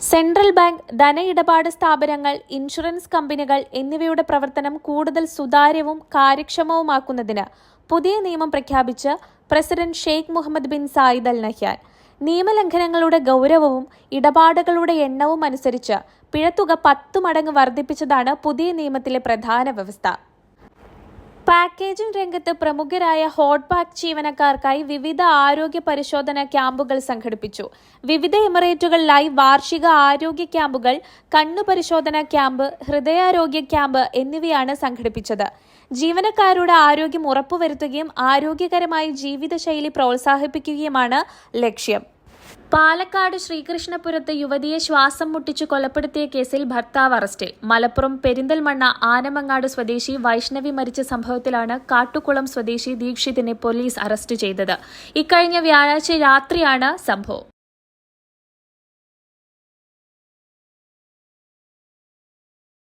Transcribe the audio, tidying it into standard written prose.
Central bank, ധനഇടപാട് സ്ഥാപനങ്ങൾ, insurance കമ്പനികൾ എന്നിവയുടെ പ്രവർത്തനം കൂടുതൽ സുതാര്യവും കാര്യക്ഷമവുമാക്കുന്നതിന് പുതിയ നിയമം പ്രഖ്യാപിച്ച് President Sheikh Mohammed bin Zayed Al Nahyan. നിയമലംഘനങ്ങളുടെ ഗൗരവവും ഇടപാടുകളുടെ എണ്ണവും അനുസരിച്ച് പിഴത്തുക 10 മടങ്ങ് വർദ്ധിപ്പിച്ചതാണ് പുതിയ നിയമത്തിലെ പ്രധാന വ്യവസ്ഥ. പാക്കേജിംഗ് രംഗത്ത് പ്രമുഖരായ ഹോട്ട് പാക്ക് ജീവനക്കാർക്കായി വിവിധ ആരോഗ്യ പരിശോധന ക്യാമ്പുകൾ സംഘടിപ്പിച്ചു. വിവിധ എമിറേറ്റുകളിലായി വാർഷിക ആരോഗ്യ ക്യാമ്പുകൾ, കണ്ണു പരിശോധന ക്യാമ്പ്, ഹൃദയാരോഗ്യ ക്യാമ്പ് എന്നിവയാണ് സംഘടിപ്പിച്ചത്. ജീവനക്കാരുടെ ആരോഗ്യം ഉറപ്പുവരുത്തുകയും ആരോഗ്യകരമായ ജീവിതശൈലി പ്രോത്സാഹിപ്പിക്കുകയുമാണ് ലക്ഷ്യം. പാലക്കാട് ശ്രീകൃഷ്ണപുരത്ത് യുവതിയെ ശ്വാസം മുട്ടിച്ചു കൊലപ്പെടുത്തിയ കേസിൽ ഭർത്താവ് അറസ്റ്റിൽ. മലപ്പുറം പെരിന്തൽമണ്ണ ആനമങ്ങാട് സ്വദേശി വൈഷ്ണവി മരിച്ച സംഭവത്തിലാണ് കാട്ടുകുളം സ്വദേശി ദീക്ഷിതിനെ പോലീസ് അറസ്റ്റ് ചെയ്തത്. ഇക്കഴിഞ്ഞ വ്യാഴാഴ്ച രാത്രിയാണ് സംഭവം.